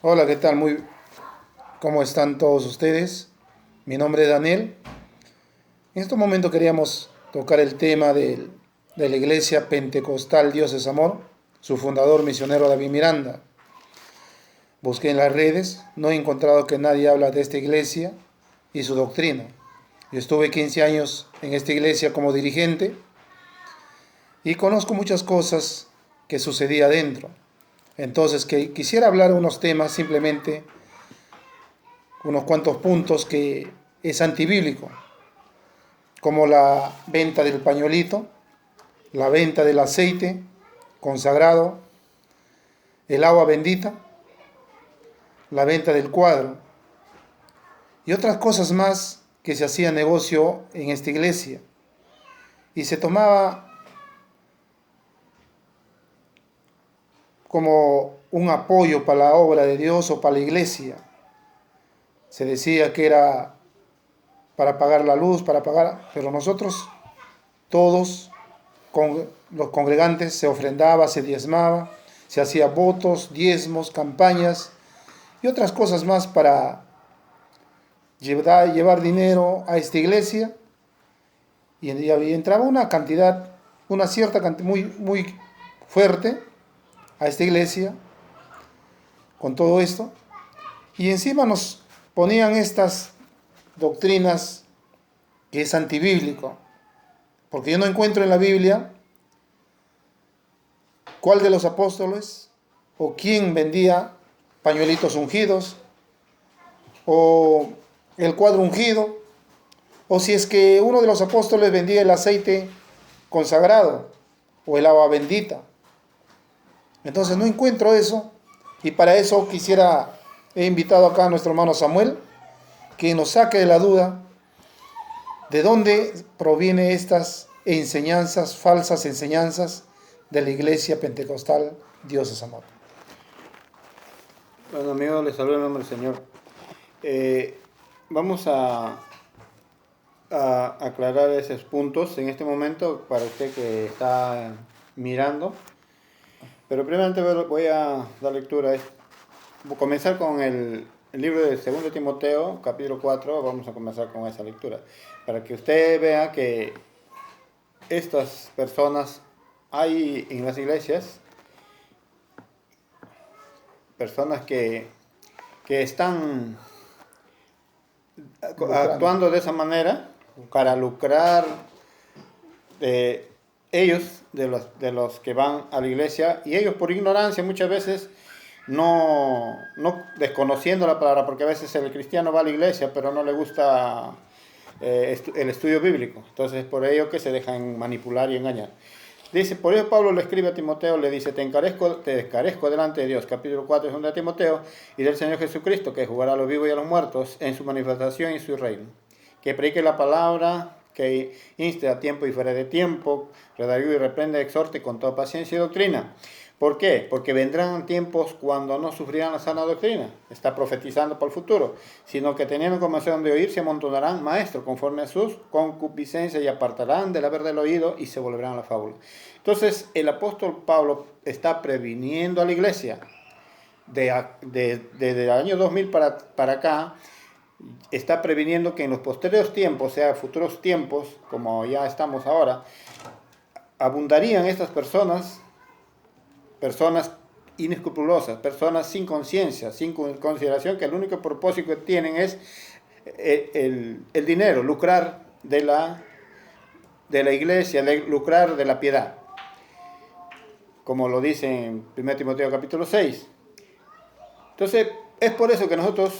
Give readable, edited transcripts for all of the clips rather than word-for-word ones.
Hola, ¿qué tal? ¿Cómo están todos ustedes? Mi nombre es Daniel. En este momento queríamos tocar el tema de la Iglesia Pentecostal Dios es Amor, su fundador misionero David Miranda. Busqué en las redes, no he encontrado que nadie habla de esta iglesia y su doctrina. Yo estuve 15 años en esta iglesia como dirigente y conozco muchas cosas que sucedía dentro. Entonces, quisiera hablar de unos temas simplemente unos cuantos puntos que es antibíblico, como la venta del pañuelito, la venta del aceite consagrado, el agua bendita, la venta del cuadro y otras cosas más que se hacía negocio en esta iglesia y se tomaba como un apoyo para la obra de Dios o para la iglesia. Se decía que era para pagar la luz, pero nosotros todos con los congregantes se ofrendaba, se diezmaba, se hacía votos, diezmos, campañas y otras cosas más para llevar dinero a esta iglesia y entraba una cantidad, una cierta cantidad muy fuerte a esta iglesia con todo esto y encima nos ponían estas doctrinas que es antibíblico, porque yo no encuentro en la Biblia cuál de los apóstoles o quién vendía pañuelitos ungidos o el cuadro ungido, o si es que uno de los apóstoles vendía el aceite consagrado o el agua bendita. Entonces no encuentro eso y para eso he invitado acá a nuestro hermano Samuel que nos saque de la duda de dónde provienen estas enseñanzas, falsas enseñanzas de la iglesia pentecostal Dios es Amor. Bueno, amigos, les saludo en nombre del Señor. Vamos a aclarar esos puntos en este momento para usted que está mirando. Pero primeramente voy a dar lectura. Voy a comenzar con el libro de 2 Timoteo, capítulo 4. Vamos a comenzar con esa lectura. Para que usted vea que estas personas hay en las iglesias, personas que están actuando de esa manera para lucrar ellos de los que van a la iglesia, y ellos por ignorancia muchas veces no desconociendo la palabra, porque a veces el cristiano va a la iglesia pero no le gusta el estudio bíblico, entonces por ello que se dejan manipular y engañar. Dice, por eso Pablo le escribe a Timoteo, le dice, te encarezco delante de Dios, capítulo 4 de 2 Timoteo, y del Señor Jesucristo, que jugará a los vivos y a los muertos en su manifestación y su reino. Que predique la palabra, que inste a tiempo y fuera de tiempo, redarguye y reprende, exhorte con toda paciencia y doctrina. ¿Por qué? Porque vendrán tiempos cuando no sufrirán la sana doctrina, está profetizando por el futuro, sino que teniendo comezón de oír, se amontonarán maestros conforme a sus concupiscencias y apartarán de la verdad del oído y se volverán a la fábula. Entonces, el apóstol Pablo está previniendo a la iglesia desde el año 2000 para acá, está previniendo que en los posteriores tiempos, o sea, futuros tiempos, como ya estamos ahora, abundarían estas personas inescrupulosas, personas sin conciencia, sin consideración, que el único propósito que tienen es el dinero, lucrar de la iglesia, lucrar de la piedad, como lo dice en 1 Timoteo capítulo 6. Entonces, es por eso que nosotros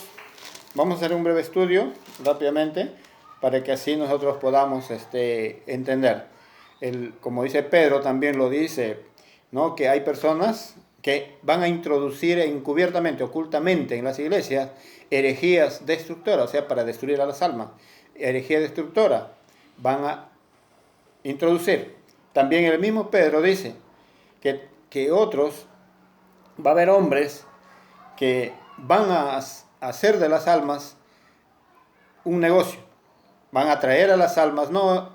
vamos a hacer un breve estudio rápidamente, para que así nosotros podamos entender. Como dice Pedro, también lo dice, ¿no? Que hay personas que van a introducir encubiertamente, ocultamente en las iglesias, herejías destructoras, o sea, para destruir a las almas. Herejía destructora van a introducir. También el mismo Pedro dice que otros, va a haber hombres que van a hacer de las almas un negocio. Van a traer a las almas, no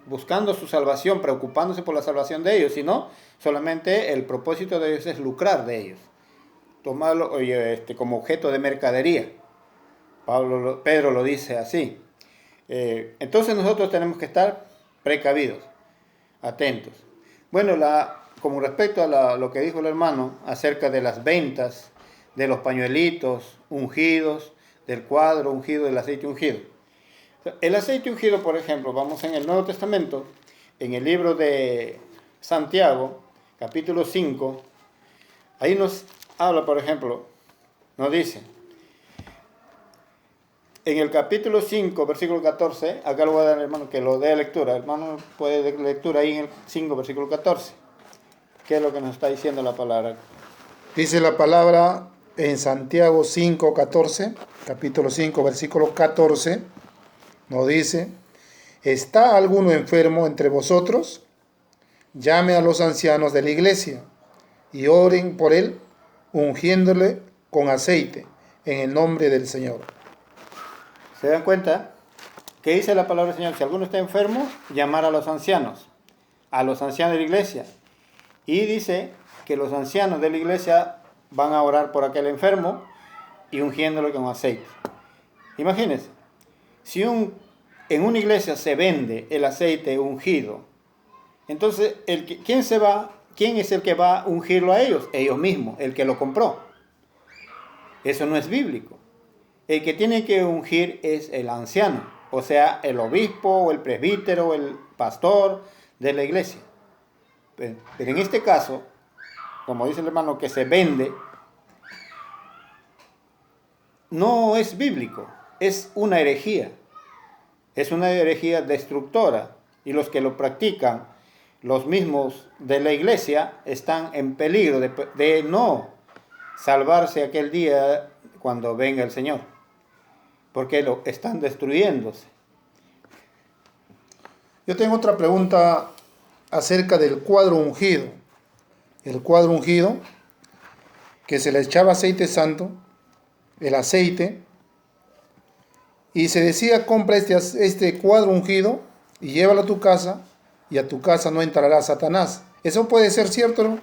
buscando su salvación, preocupándose por la salvación de ellos, sino solamente el propósito de ellos es lucrar de ellos. tomarlo como objeto de mercadería. Pedro lo dice así. Entonces nosotros tenemos que estar precavidos, atentos. Bueno, como respecto a lo que dijo el hermano acerca de las ventas, de los pañuelitos ungidos, del cuadro ungido, del aceite ungido. El aceite ungido, por ejemplo, vamos en el Nuevo Testamento, en el libro de Santiago, capítulo 5, ahí nos habla, por ejemplo, nos dice, en el capítulo 5, versículo 14, acá lo voy a dar al hermano que lo dé lectura. El hermano puede dar lectura ahí en el 5, versículo 14. ¿Qué es lo que nos está diciendo la palabra? Dice la palabra en Santiago 5, 14, capítulo 5, versículo 14, nos dice, ¿está alguno enfermo entre vosotros? Llame a los ancianos de la iglesia y oren por él, ungiéndole con aceite en el nombre del Señor. ¿Se dan cuenta? ¿Qué dice la palabra del Señor? Si alguno está enfermo, llamar a los ancianos de la iglesia. Y dice que los ancianos de la iglesia van a orar por aquel enfermo y ungiéndolo con aceite. Imagínense, si en una iglesia se vende el aceite ungido, entonces ¿quién es el que va a ungirlo a ellos? Ellos mismos, el que lo compró. Eso no es bíblico. El que tiene que ungir es el anciano, o sea, el obispo o el presbítero o el pastor de la iglesia. Pero en este caso, como dice el hermano, que se vende, no es bíblico, es una herejía destructora, y los que lo practican, los mismos de la iglesia, están en peligro de no salvarse aquel día cuando venga el Señor, porque lo están destruyéndose. Yo tengo otra pregunta acerca del cuadro ungido. El cuadro ungido, que se le echaba aceite santo, el aceite, y se decía, compra este cuadro ungido y llévalo a tu casa, y a tu casa no entrará Satanás. ¿Eso puede ser cierto, no?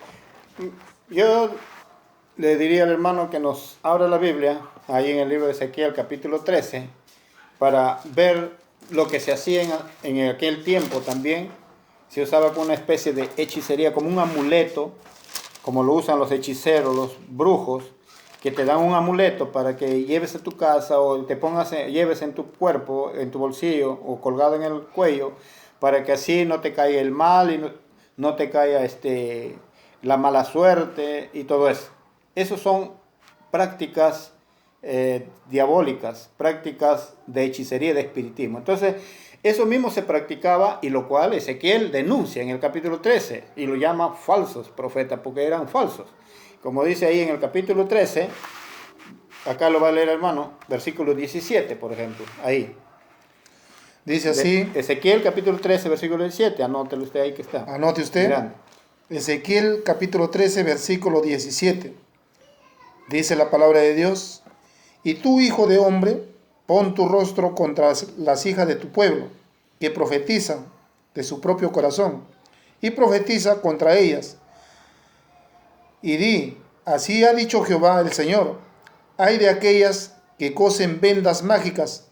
Yo le diría al hermano que nos abra la Biblia, ahí en el libro de Ezequiel, capítulo 13, para ver lo que se hacía en aquel tiempo también. Se usaba como una especie de hechicería, como un amuleto, como lo usan los hechiceros, los brujos, que te dan un amuleto para que lleves a tu casa o lleves en tu cuerpo, en tu bolsillo o colgado en el cuello, para que así no te caiga el mal y no te caiga la mala suerte y todo eso. Esas son prácticas diabólicas, prácticas de hechicería y de espiritismo. Entonces, eso mismo se practicaba, y lo cual Ezequiel denuncia en el capítulo 13 y lo llama falsos profetas, porque eran falsos. Como dice ahí en el capítulo 13, acá lo va a leer hermano, versículo 17, por ejemplo, ahí. Dice así. Ezequiel capítulo 13, versículo 17, anótelo usted ahí que está. Anote usted. Mirando. Ezequiel capítulo 13, versículo 17. Dice la palabra de Dios, y tú, hijo de hombre, pon tu rostro contra las hijas de tu pueblo, que profetizan de su propio corazón, y profetiza contra ellas. Y di, así ha dicho Jehová el Señor, hay de aquellas que cosen vendas mágicas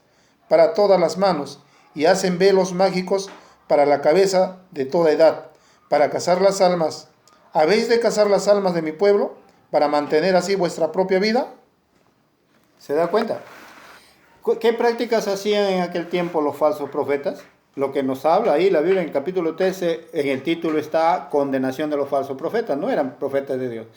para todas las manos, y hacen velos mágicos para la cabeza de toda edad, para cazar las almas. ¿Habéis de cazar las almas de mi pueblo, para mantener así vuestra propia vida? ¿Se da cuenta? ¿Qué prácticas hacían en aquel tiempo los falsos profetas? Lo que nos habla ahí la Biblia en el capítulo 13, en el título está condenación de los falsos profetas, no eran profetas de Dios.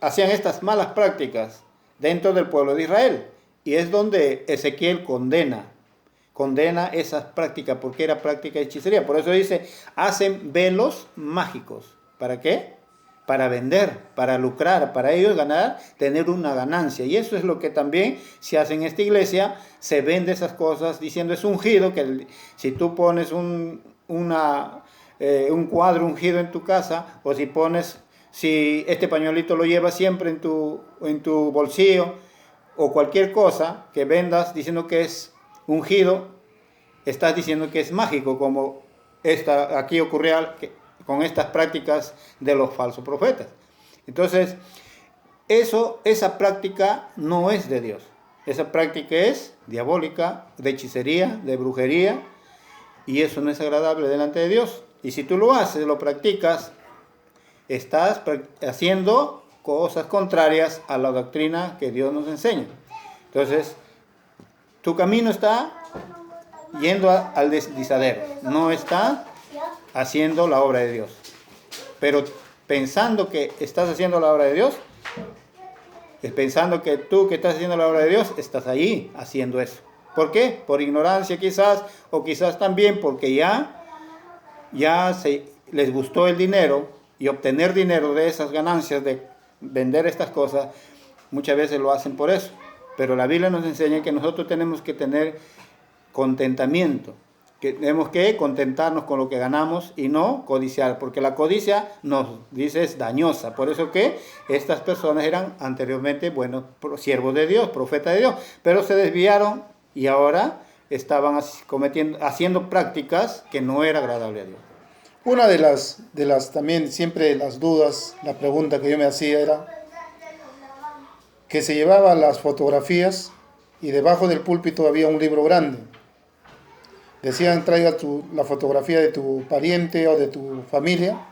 Hacían estas malas prácticas dentro del pueblo de Israel, y es donde Ezequiel condena esas prácticas, porque era práctica de hechicería. Por eso dice, hacen velos mágicos. ¿Para qué? Para vender, para lucrar, para ellos ganar, tener una ganancia. Y eso es lo que también se hace en esta iglesia, se vende esas cosas diciendo es ungido, que si tú pones un cuadro ungido en tu casa, o si este pañuelito lo llevas siempre en tu bolsillo, o cualquier cosa que vendas diciendo que es ungido, estás diciendo que es mágico, como aquí ocurría con estas prácticas de los falsos profetas. Entonces, esa práctica no es de Dios. Esa práctica es diabólica, de hechicería, de brujería, y eso no es agradable delante de Dios. Y si tú lo haces, lo practicas, estás haciendo cosas contrarias a la doctrina que Dios nos enseña. Entonces, tu camino está yendo al deslizadero, no está haciendo la obra de Dios. Pero pensando que estás haciendo la obra de Dios, pensando que tú que estás haciendo la obra de Dios, estás ahí haciendo eso. ¿Por qué? Por ignorancia quizás, o quizás también porque ya les gustó el dinero, y obtener dinero de esas ganancias de vender estas cosas, muchas veces lo hacen por eso. Pero la Biblia nos enseña que nosotros tenemos que tener contentamiento, que tenemos que contentarnos con lo que ganamos y no codiciar, porque la codicia nos dice es dañosa. Por eso que estas personas eran anteriormente buenos siervos de Dios, profetas de Dios, pero se desviaron y ahora estaban haciendo prácticas que no era agradable a Dios. Una de las también siempre las dudas, la pregunta que yo me hacía era que se llevaban las fotografías y debajo del púlpito había un libro grande. Decían, traiga la fotografía de tu pariente o de tu familia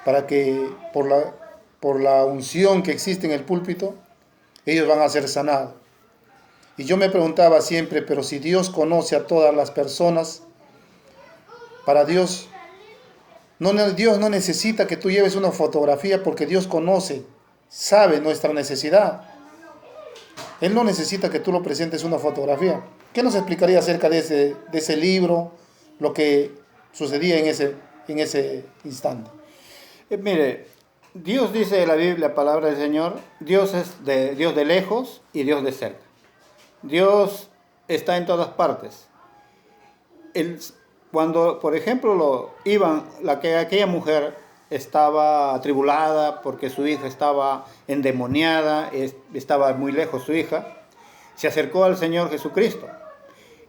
para que por la unción que existe en el púlpito, ellos van a ser sanados. Y yo me preguntaba siempre, pero si Dios conoce a todas las personas, para Dios no necesita que tú lleves una fotografía porque Dios conoce, sabe nuestra necesidad. Él no necesita que tú lo presentes una fotografía. ¿Qué nos explicaría acerca de ese libro, lo que sucedía en ese instante? Mire, Dios dice en la Biblia, palabra del Señor, Dios es Dios de lejos y Dios de cerca. Dios está en todas partes. Cuando, por ejemplo, aquella mujer estaba atribulada porque su hija estaba endemoniada, estaba muy lejos su hija, se acercó al Señor Jesucristo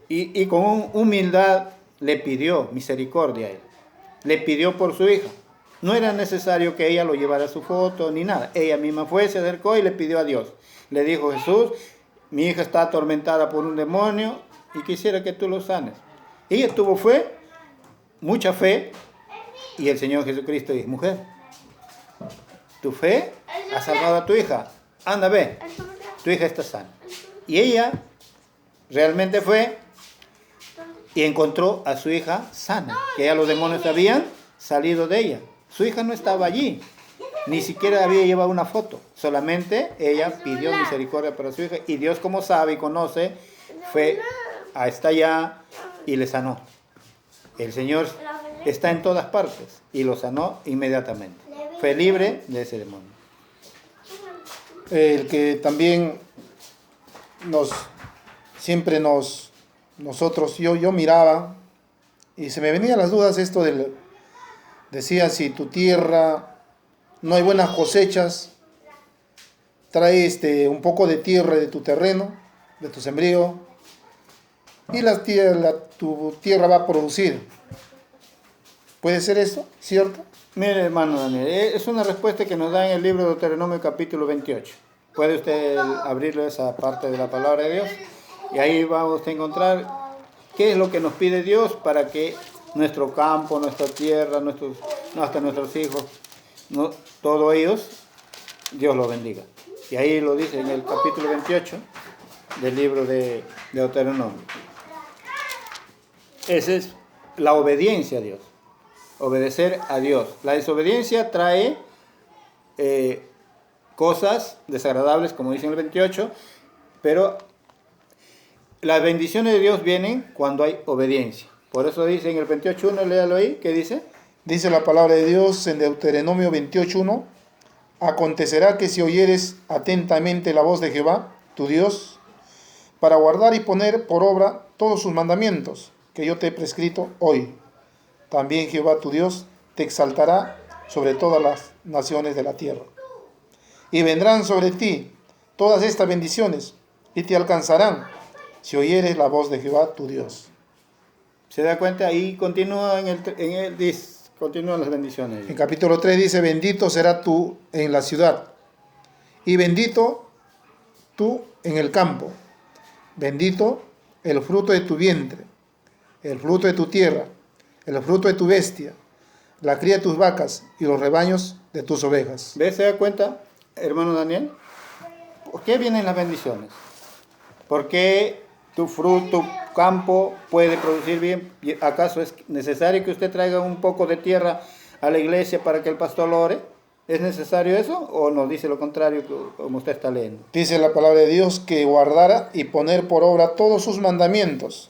y con humildad le pidió misericordia a Él. Le pidió por su hija. No era necesario que ella lo llevara a su foto ni nada. Ella misma se acercó y le pidió a Dios. Le dijo: Jesús, mi hija está atormentada por un demonio y quisiera que tú lo sanes. Ella tuvo fe, mucha fe, y el Señor Jesucristo dijo: mujer, tu fe ha salvado a tu hija. Anda, ve, tu hija está sana. Y ella realmente fue y encontró a su hija sana, que ya los demonios habían salido de ella. Su hija no estaba allí, ni siquiera había llevado una foto, solamente ella pidió misericordia para su hija, y Dios, como sabe y conoce, fue hasta allá y le sanó. El Señor está en todas partes y lo sanó inmediatamente. Fue libre de ese demonio. El que también yo miraba y se me venían las dudas esto decía, si tu tierra no hay buenas cosechas, trae un poco de tierra de tu terreno, de tu sembrío, y tu tierra va a producir. ¿Puede ser eso? ¿Cierto? Mire, hermano Daniel, es una respuesta que nos da en el libro de Deuteronomio capítulo 28. Puede usted abrirlo esa parte de la palabra de Dios y ahí vamos a encontrar qué es lo que nos pide Dios para que nuestro campo, nuestra tierra, hasta nuestros hijos, todos ellos, Dios los bendiga. Y ahí lo dice en el capítulo 28 del libro de Deuteronomio. Esa es la obediencia a Dios. Obedecer a Dios. La desobediencia trae cosas desagradables, como dice en el 28, pero las bendiciones de Dios vienen cuando hay obediencia. Por eso dice en el 28.1, léalo ahí, ¿qué dice? Dice la palabra de Dios en Deuteronomio 28.1: acontecerá que si oyeres atentamente la voz de Jehová, tu Dios, para guardar y poner por obra todos sus mandamientos que yo te he prescrito hoy, también Jehová tu Dios te exaltará sobre todas las naciones de la tierra. Y vendrán sobre ti todas estas bendiciones y te alcanzarán si oyeres la voz de Jehová tu Dios. ¿Se da cuenta? Ahí continúa Continúan las bendiciones. En capítulo 3 dice, bendito será tú en la ciudad y bendito tú en el campo. Bendito el fruto de tu vientre, el fruto de tu tierra, el fruto de tu bestia, la cría de tus vacas y los rebaños de tus ovejas. ¿Ves? ¿Se da cuenta, hermano Daniel? ¿Por qué vienen las bendiciones? ¿Por qué tu fruto, tu campo puede producir bien? ¿Acaso es necesario que usted traiga un poco de tierra a la iglesia para que el pastor lo ore? ¿Es necesario eso o nos dice lo contrario como usted está leyendo? Dice la palabra de Dios que guardara y poner por obra todos sus mandamientos.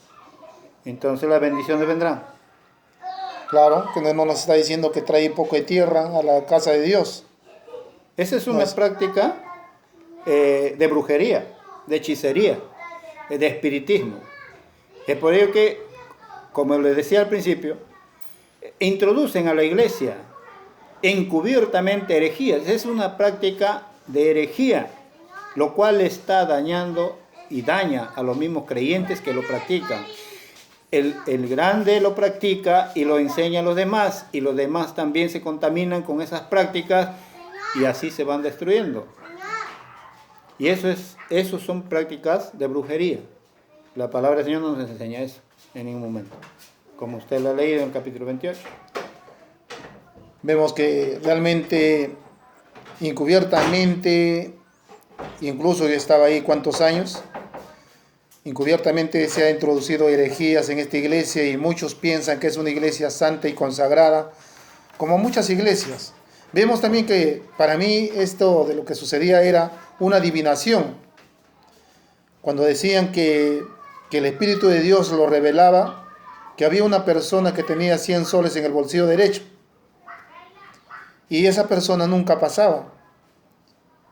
Entonces las bendiciones vendrán. Claro, que no nos está diciendo que trae un poco de tierra a la casa de Dios. Esa es una práctica de brujería, de hechicería, de espiritismo. Es por ello que, como les decía al principio, introducen a la iglesia encubiertamente herejías. Es una práctica de herejía, lo cual está dañando y daña a los mismos creyentes que lo practican. El grande lo practica y lo enseña a los demás, y los demás también se contaminan con esas prácticas y así se van destruyendo. Y eso son prácticas de brujería. La palabra del Señor no nos enseña eso en ningún momento, como usted lo ha leído en el capítulo 28. Vemos que realmente, encubiertamente, incluso yo estaba ahí cuántos años, encubiertamente se ha introducido herejías en esta iglesia y muchos piensan que es una iglesia santa y consagrada, como muchas iglesias. Vemos también que para mí esto de lo que sucedía era una adivinación. Cuando decían que el Espíritu de Dios lo revelaba, que había una persona que tenía 100 soles en el bolsillo derecho. Y esa persona nunca pasaba.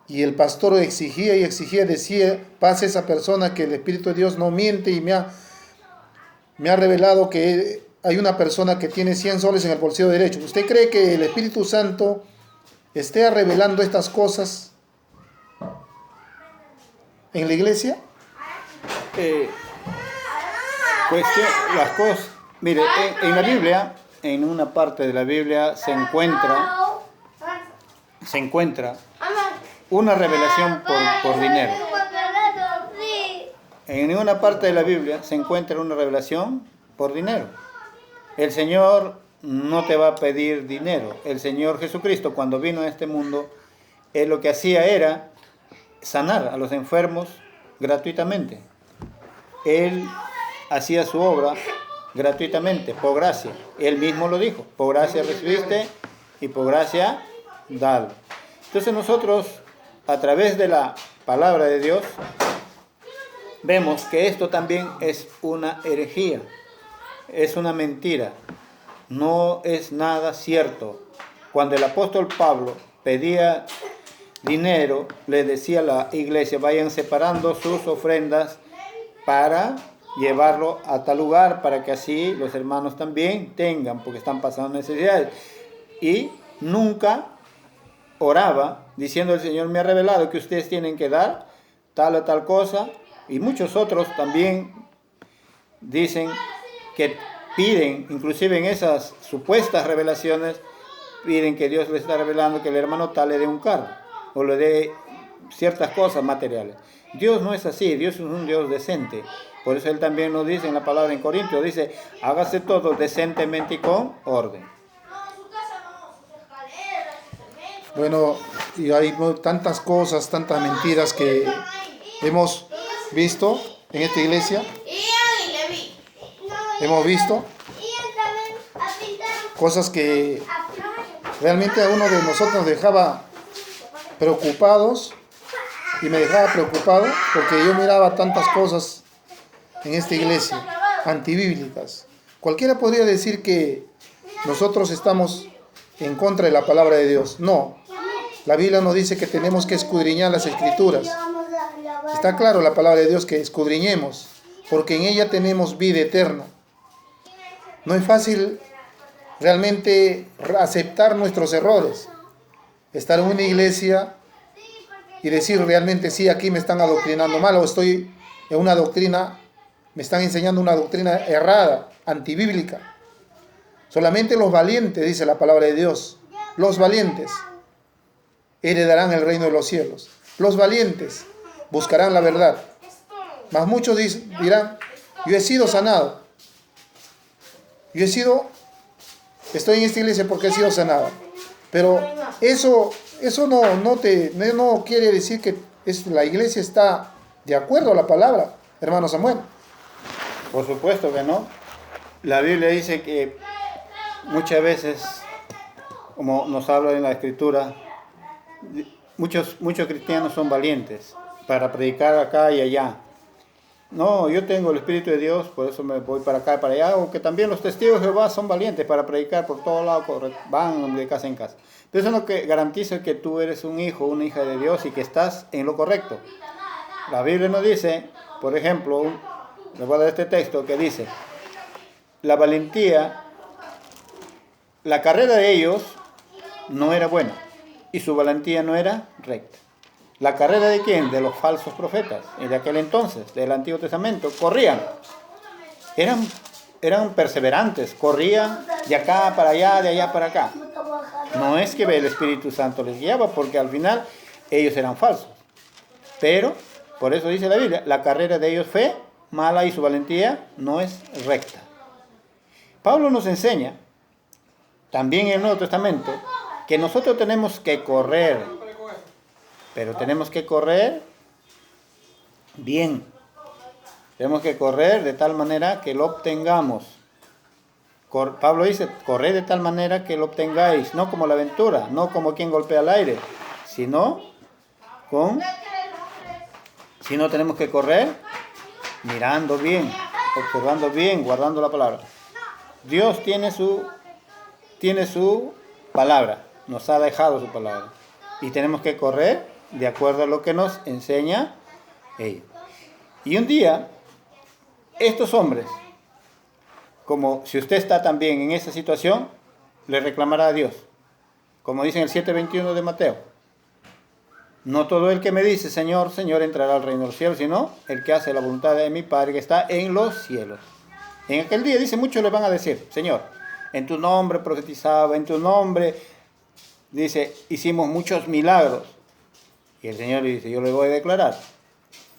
Y el pastor exigía y exigía, decía, pase esa persona que el Espíritu de Dios no miente y me ha revelado que hay una persona que tiene 100 soles en el bolsillo derecho. ¿Usted cree que el Espíritu Santo esté revelando estas cosas en la iglesia? Las cosas, mire, en la Biblia, en una parte de la Biblia se encuentra una revelación por dinero. En ninguna parte de la Biblia se encuentra una revelación por dinero. El Señor no te va a pedir dinero. El Señor Jesucristo, cuando vino a este mundo, Él lo que hacía era sanar a los enfermos gratuitamente. Él hacía su obra gratuitamente, por gracia. Él mismo lo dijo, por gracia recibiste y por gracia dado. Entonces nosotros, a través de la palabra de Dios, vemos que esto también es una herejía, es una mentira, no es nada cierto. Cuando el apóstol Pablo pedía dinero, le decía a la iglesia, vayan separando sus ofrendas para llevarlo a tal lugar, para que así los hermanos también tengan, porque están pasando necesidades. Y nunca oraba diciendo, el Señor me ha revelado que ustedes tienen que dar tal o tal cosa, y muchos otros también dicen que piden, inclusive en esas supuestas revelaciones, piden que Dios les está revelando que el hermano tal le dé un carro, o le dé ciertas cosas materiales. Dios no es así, Dios es un Dios decente. Por eso Él también nos dice en la palabra en Corintios, dice, hágase todo decentemente y con orden. Bueno, y hay tantas cosas, tantas mentiras que hemos visto en esta iglesia. Hemos visto cosas que realmente a uno de nosotros nos dejaba preocupados, y me dejaba preocupado porque yo miraba tantas cosas en esta iglesia antibíblicas. Cualquiera podría decir que nosotros estamos en contra de la palabra de Dios. No, la Biblia nos dice que tenemos que escudriñar las Escrituras. Está claro la palabra de Dios que escudriñemos, porque en ella tenemos vida eterna. No es fácil realmente aceptar nuestros errores, estar en una iglesia y decir realmente sí, aquí me están adoctrinando mal, o estoy en una doctrina, me están enseñando una doctrina errada, antibíblica. Solamente los valientes, dice la palabra de Dios, los valientes heredarán el reino de los cielos. Los valientes buscarán la verdad. Mas muchos dirán, yo he sido sanado. Estoy en esta iglesia porque he sido sanado. Pero eso no quiere decir que la iglesia está de acuerdo a la palabra, hermano Samuel. Por supuesto que no. La Biblia dice que muchas veces, como nos habla en la Escritura, muchos cristianos son valientes para predicar acá y allá. No, yo tengo el Espíritu de Dios, por eso me voy para acá y para allá, aunque también los testigos de Jehová son valientes para predicar por todos lados, van de casa en casa. Pero eso no que garantiza que tú eres un hijo, una hija de Dios y que estás en lo correcto. La Biblia nos dice, por ejemplo, les voy a dar este texto que dice, la valentía, la carrera de ellos no era buena y su valentía no era recta. ¿La carrera de quién? De los falsos profetas. En aquel entonces, del Antiguo Testamento, corrían. Eran perseverantes, corrían de acá para allá, de allá para acá. No es que el Espíritu Santo les guiaba, porque al final ellos eran falsos. Pero, por eso dice la Biblia, la carrera de ellos fue mala y su valentía no es recta. Pablo nos enseña, también en el Nuevo Testamento, que nosotros tenemos que correr. Pero tenemos que correr bien. Tenemos que correr de tal manera que lo obtengamos. Pablo dice, corred de tal manera que lo obtengáis. No como la aventura, no como quien golpea al aire, sino tenemos que correr mirando bien, observando bien, guardando la palabra. Dios tiene su palabra, nos ha dejado su palabra. Y tenemos que correr de acuerdo a lo que nos enseña ella. Y un día, estos hombres, como si usted está también en esa situación, le reclamará a Dios. Como dice en el 7:21 de Mateo. No todo el que me dice, Señor, Señor, entrará al reino de los cielos, sino el que hace la voluntad de mi Padre que está en los cielos. En aquel día, dice, muchos le van a decir, Señor, en tu nombre profetizaba, en tu nombre, dice, hicimos muchos milagros. Y el Señor le dice, yo le voy a declarar,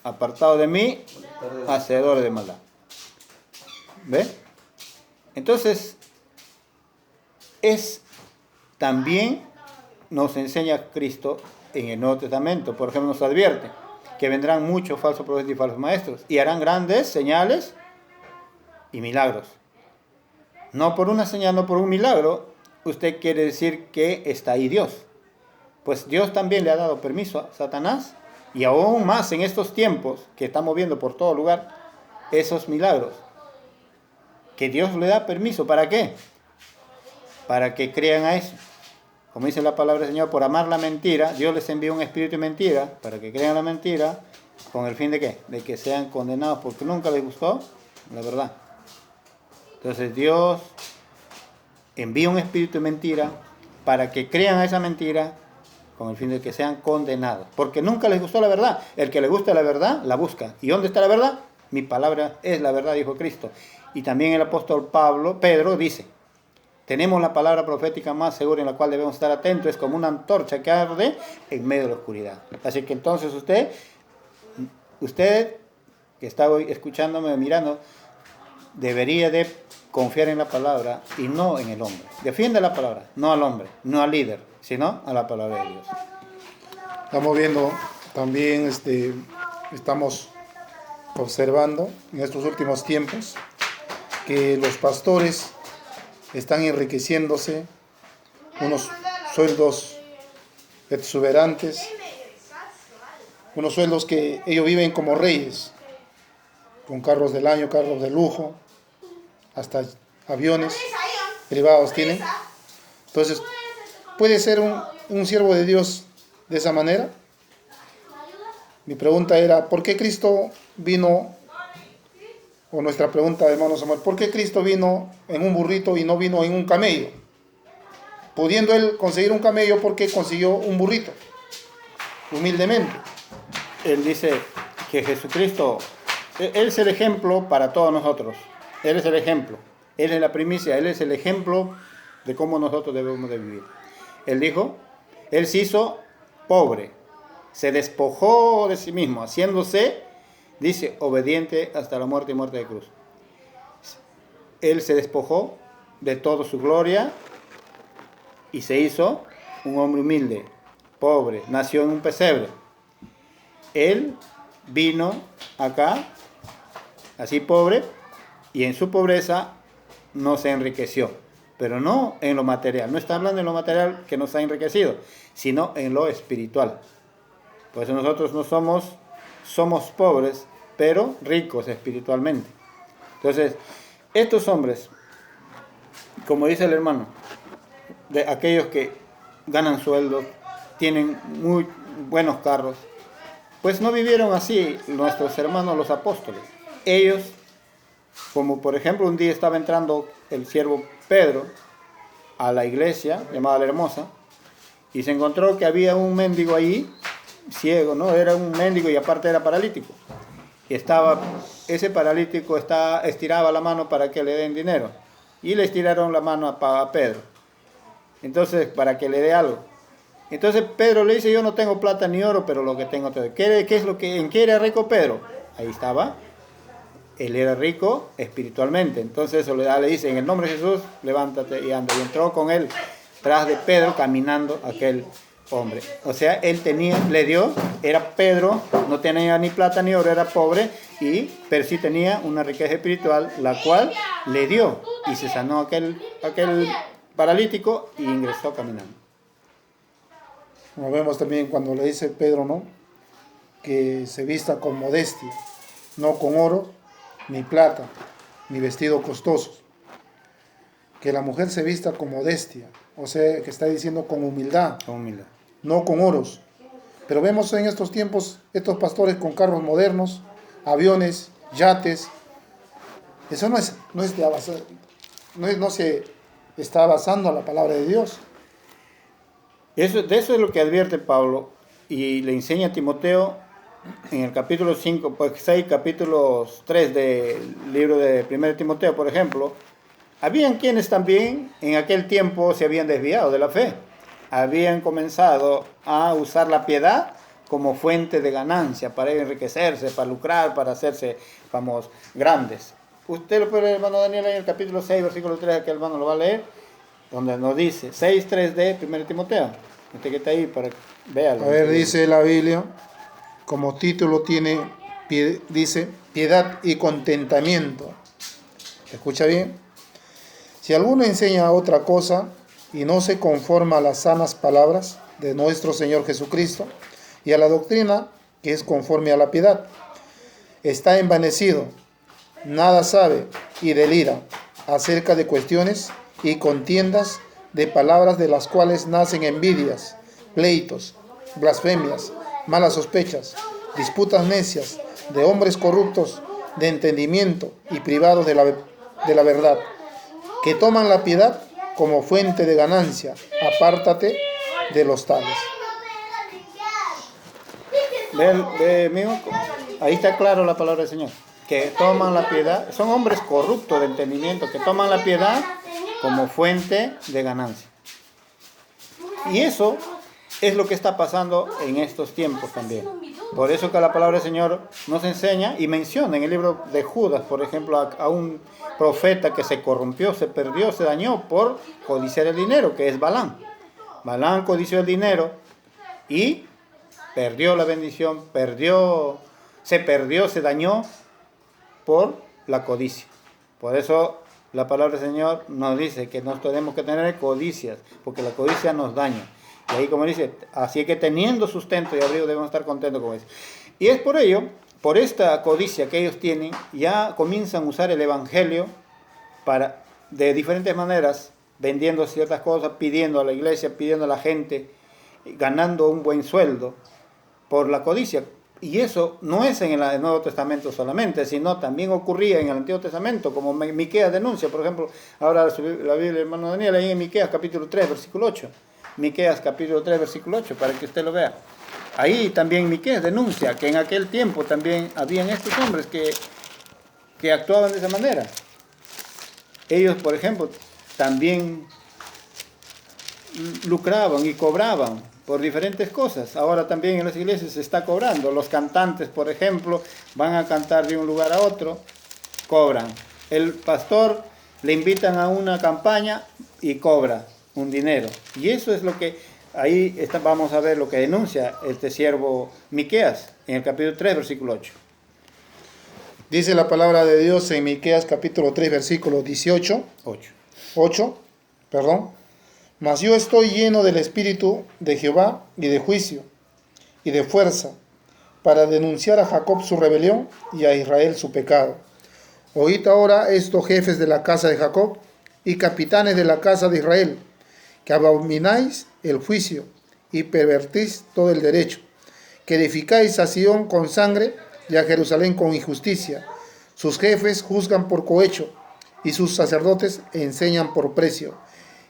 apartado de mí, hacedores de maldad. ¿Ve? Entonces, también nos enseña Cristo en el Nuevo Testamento. Por ejemplo, nos advierte que vendrán muchos falsos profetas y falsos maestros y harán grandes señales y milagros. No por una señal, no por un milagro, usted quiere decir que está ahí Dios. Pues Dios también le ha dado permiso a Satanás, y aún más en estos tiempos que estamos viendo por todo lugar, esos milagros. Que Dios le da permiso, ¿para qué? Para que crean a eso. Como dice la palabra del Señor, por amar la mentira, Dios les envió un espíritu de mentira, para que crean la mentira, con el fin de ¿qué? De que sean condenados porque nunca les gustó la verdad. Entonces Dios envía un espíritu de mentira para que crean a esa mentira, con el fin de que sean condenados. Porque nunca les gustó la verdad. El que le gusta la verdad, la busca. ¿Y dónde está la verdad? Mi palabra es la verdad, dijo Cristo. Y también el apóstol Pedro dice, tenemos la palabra profética más segura en la cual debemos estar atentos. Es como una antorcha que arde en medio de la oscuridad. Así que entonces usted que está hoy escuchándome, mirando, debería de confiar en la palabra y no en el hombre. Defiende la palabra, no al hombre, no al líder, sino a la palabra de Dios. Estamos viendo también, estamos observando en estos últimos tiempos que los pastores están enriqueciéndose, unos sueldos exuberantes, unos sueldos que ellos viven como reyes, con carros del año, carros de lujo, hasta aviones privados tienen. Entonces, ¿puede ser un siervo de Dios de esa manera? Mi pregunta era, ¿por qué Cristo vino? O nuestra pregunta, hermano Samuel, ¿por qué Cristo vino en un burrito y no vino en un camello? Pudiendo él conseguir un camello, ¿por qué consiguió un burrito? Humildemente. Él dice que Jesucristo, Él es el ejemplo para todos nosotros. Él es el ejemplo. Él es la primicia, Él es el ejemplo de cómo nosotros debemos de vivir. Él dijo, Él se hizo pobre, se despojó de sí mismo, haciéndose, dice, obediente hasta la muerte y muerte de cruz. Él se despojó de toda su gloria y se hizo un hombre humilde, pobre, nació en un pesebre. Él vino acá, así pobre, y en su pobreza no se enriqueció, pero no en lo material. No está hablando en lo material que nos ha enriquecido, sino en lo espiritual. Por eso nosotros no somos pobres, pero ricos espiritualmente. Entonces, estos hombres, como dice el hermano, de aquellos que ganan sueldos, tienen muy buenos carros, pues no vivieron así nuestros hermanos los apóstoles. Ellos, como por ejemplo un día estaba entrando el siervo Pedro a la iglesia llamada La Hermosa, y se encontró que había un mendigo allí, ciego, ¿no? Era un mendigo y aparte era paralítico. Y ese paralítico estiraba la mano para que le den dinero. Y le estiraron la mano a Pedro. Entonces, para que le dé algo. Entonces Pedro le dice, yo no tengo plata ni oro, pero lo que tengo te doy. ¿En qué era rico Pedro? Ahí estaba. Él era rico espiritualmente. Entonces eso le dice, en el nombre de Jesús, levántate y anda. Y entró con él tras de Pedro caminando aquel hombre. O sea, él le dio, era Pedro, no tenía ni plata ni oro, era pobre, pero sí tenía una riqueza espiritual, la cual le dio. Y se sanó aquel paralítico y ingresó caminando. Como vemos también cuando le dice Pedro, ¿no? Que se vista con modestia, no con oro, ni plata, ni vestidos costosos. Que la mujer se vista con modestia, o sea, que está diciendo con humildad, no con oros. Pero vemos en estos tiempos estos pastores con carros modernos, aviones, yates. Eso no se está basando en la palabra de Dios. De eso es lo que advierte Pablo y le enseña a Timoteo en el capítulo 5, pues 6, capítulos 3 del libro de 1 Timoteo, por ejemplo. Habían quienes también en aquel tiempo se habían desviado de la fe. Habían comenzado a usar la piedad como fuente de ganancia, para enriquecerse, para lucrar, para hacerse famosos, grandes. Usted lo puede leer, hermano Daniel, en el capítulo 6, versículo 3, que el hermano lo va a leer, donde nos dice, 6, 3 de 1 Timoteo. Usted que está ahí para véalo. A ver, dice la Biblia, como título dice, piedad y contentamiento. ¿Escucha bien? Si alguno enseña otra cosa y no se conforma a las sanas palabras de nuestro Señor Jesucristo y a la doctrina que es conforme a la piedad, está envanecido, nada sabe y delira acerca de cuestiones y contiendas de palabras de las cuales nacen envidias, pleitos, blasfemias, malas sospechas, disputas necias, de hombres corruptos de entendimiento y privados de la verdad, que toman la piedad como fuente de ganancia. Apártate de los tales. Ahí está claro la palabra del Señor. Que toman la piedad, son hombres corruptos de entendimiento, que toman la piedad como fuente de ganancia. Y eso es lo que está pasando en estos tiempos también. Por eso que la palabra del Señor nos enseña y menciona en el libro de Judas, por ejemplo, a un profeta que se corrompió, se perdió, se dañó por codiciar el dinero, que es Balaam. Balaam codició el dinero y perdió la bendición, se dañó por la codicia. Por eso la palabra del Señor nos dice que no tenemos que tener codicias, porque la codicia nos daña. Y ahí como dice, así que teniendo sustento y abrigo debemos estar contentos con eso. Y es por ello, por esta codicia que ellos tienen, ya comienzan a usar el evangelio de diferentes maneras, vendiendo ciertas cosas, pidiendo a la iglesia, pidiendo a la gente, ganando un buen sueldo por la codicia. Y eso no es en el Nuevo Testamento solamente, sino también ocurría en el Antiguo Testamento, como Miqueas denuncia, por ejemplo, ahora la Biblia, hermano Daniel, ahí en Miqueas capítulo 3, versículo 8. Miqueas capítulo 3, versículo 8, para que usted lo vea. Ahí también Miqueas denuncia que en aquel tiempo también habían estos hombres que actuaban de esa manera. ellos, por ejemplo, también lucraban y cobraban por diferentes cosas. Ahora también en las iglesias se está cobrando. Los cantantes, por ejemplo, van a cantar de un lugar a otro, cobran. El pastor le invitan a una campaña y cobra un dinero. Y eso es lo que, ahí vamos a ver lo que denuncia este siervo Miqueas en el capítulo 3, versículo 8. Dice la palabra de Dios en Miqueas capítulo 3, versículo 18. 8, perdón. Mas yo estoy lleno del Espíritu de Jehová y de juicio y de fuerza, para denunciar a Jacob su rebelión y a Israel su pecado. Oíd ahora estos jefes de la casa de Jacob y capitanes de la casa de Israel, que abomináis el juicio y pervertís todo el derecho, que edificáis a Sión con sangre y a Jerusalén con injusticia. Sus jefes juzgan por cohecho y sus sacerdotes enseñan por precio.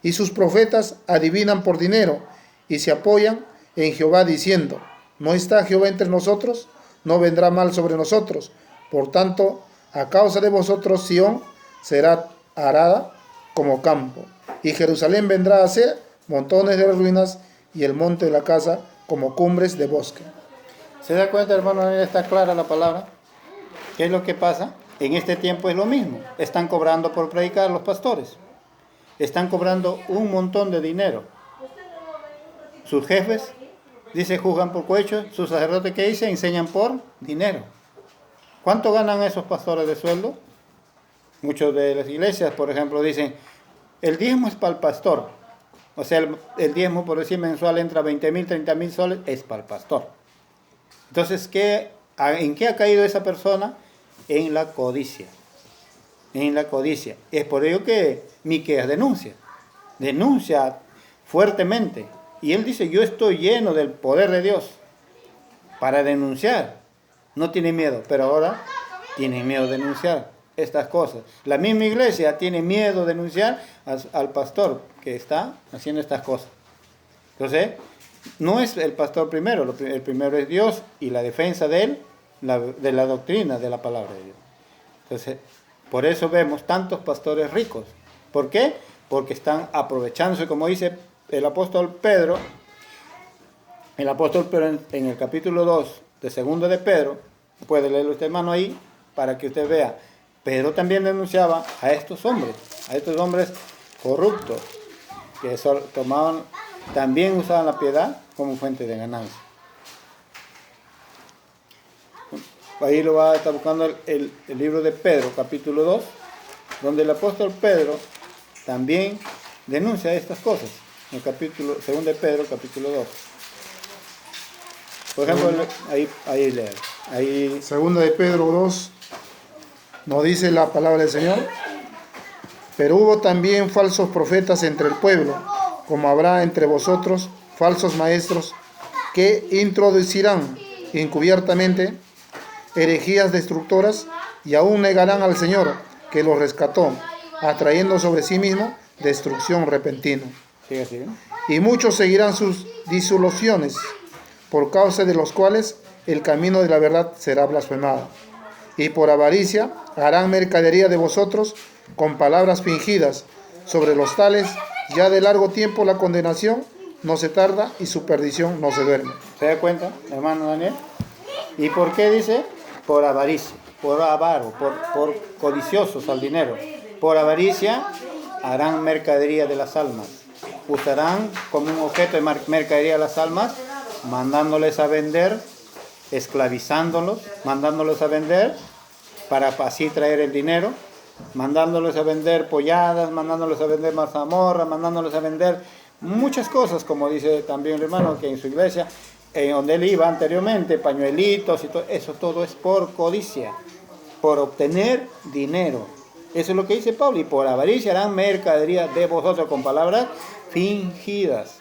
Y sus profetas adivinan por dinero y se apoyan en Jehová diciendo, ¿no está Jehová entre nosotros? No vendrá mal sobre nosotros. Por tanto, a causa de vosotros Sión será arada como campo, y Jerusalén vendrá a ser montones de ruinas, y el monte de la casa como cumbres de bosque. ¿Se da cuenta, hermano? Está clara la palabra. ¿Qué es lo que pasa? En este tiempo es lo mismo. Están cobrando por predicar los pastores. Están cobrando un montón de dinero. Sus jefes, dice, juzgan por cohecho. Sus sacerdotes, ¿qué dice? Enseñan por dinero. ¿Cuánto ganan esos pastores de sueldo? Muchos de las iglesias, por ejemplo, dicen, el diezmo es para el pastor. O sea, el diezmo, por decir mensual, entra 20.000, 30.000 soles, es para el pastor. Entonces, ¿en qué ha caído esa persona? En la codicia. En la codicia. Es por ello que Miqueas denuncia fuertemente. Y él dice, yo estoy lleno del poder de Dios para denunciar. No tiene miedo, pero ahora tiene miedo de denunciar estas cosas. La misma iglesia tiene miedo de denunciar al pastor que está haciendo estas cosas. Entonces, no es el pastor primero, el primero es Dios y la defensa de él, de la doctrina de la palabra de Dios. Entonces, por eso vemos tantos pastores ricos. ¿Por qué? Porque están aprovechándose, como dice el apóstol Pedro en el capítulo 2 de segundo de Pedro, puede leerlo usted, hermano, ahí, para que usted vea. Pedro también denunciaba a estos hombres corruptos, que también usaban la piedad como fuente de ganancia. Ahí lo va a estar buscando el libro de Pedro, capítulo 2, donde el apóstol Pedro también denuncia estas cosas. En el capítulo 2 de Pedro, capítulo 2. Por ejemplo, ahí lee. Ahí. Segunda de Pedro 2, nos dice la palabra del Señor. Pero hubo también falsos profetas entre el pueblo, como habrá entre vosotros falsos maestros, que introducirán encubiertamente herejías destructoras, y aún negarán al Señor que los rescató, atrayendo sobre sí mismo destrucción repentina. Sigue así, ¿no? Y muchos seguirán sus disoluciones, por causa de los cuales el camino de la verdad será blasfemado. Y por avaricia harán mercadería de vosotros con palabras fingidas. Sobre los tales, ya de largo tiempo la condenación no se tarda y su perdición no se duerme. ¿Se da cuenta, hermano Daniel? ¿Y por qué dice? Por avaricia, por avaro, por codiciosos al dinero. Por avaricia harán mercadería de las almas. Usarán como un objeto de mercadería de las almas, mandándoles a vender, esclavizándolos, mandándolos a vender para así traer el dinero, mandándoles a vender polladas, mandándoles a vender mazamorra, mandándoles a vender muchas cosas, como dice también el hermano que en su iglesia, en donde él iba anteriormente, pañuelitos y todo eso, todo es por codicia, por obtener dinero. Eso es lo que dice Pablo, y por avaricia harán mercadería de vosotros con palabras fingidas.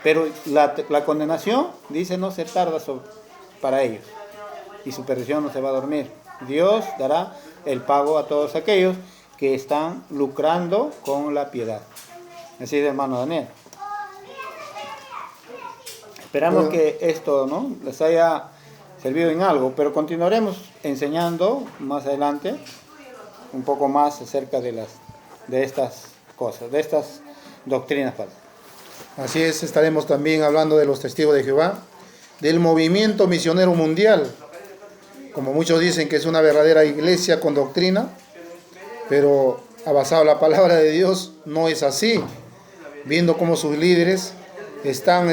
Pero la condenación, dice, no se tarda para ellos, y su perdición no se va a dormir. Dios dará el pago a todos aquellos que están lucrando con la piedad. Así es, hermano Daniel. Esperamos que esto, ¿no?, les haya servido en algo, pero continuaremos enseñando más adelante un poco más acerca de de estas cosas, de estas doctrinas falsas. Así es, estaremos también hablando de los testigos de Jehová, del movimiento misionero mundial, como muchos dicen que es una verdadera iglesia con doctrina, pero basado en la palabra de Dios no es así, viendo cómo sus líderes están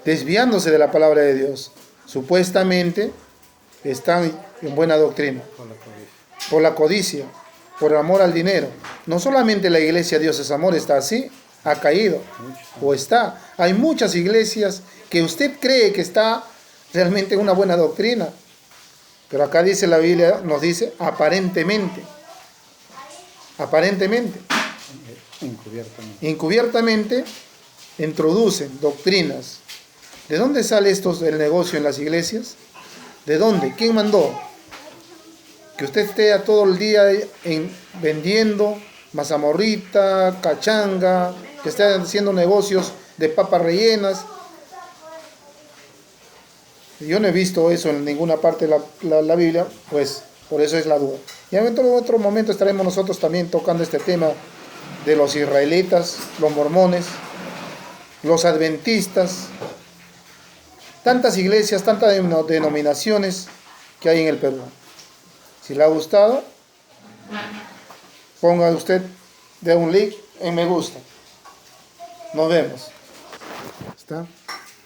desviándose de la palabra de Dios. Supuestamente están en buena doctrina, por la codicia, por el amor al dinero. No solamente la iglesia Dios es amor está así, ha caído, o está. Hay muchas iglesias que usted cree que está realmente en una buena doctrina, pero acá dice la Biblia, nos dice aparentemente, encubiertamente introducen doctrinas. ¿De dónde sale esto del negocio en las iglesias? ¿De dónde? ¿Quién mandó? Que usted esté a todo el día vendiendo mazamorrita, cachanga, que esté haciendo negocios de papas rellenas. Yo no he visto eso en ninguna parte de la Biblia, pues por eso es la duda. Y en otro momento estaremos nosotros también tocando este tema de los israelitas, los mormones, los adventistas, tantas iglesias, tantas denominaciones que hay en el Perú. Si le ha gustado, ponga usted de un like en me gusta. Nos vemos. ¿Está?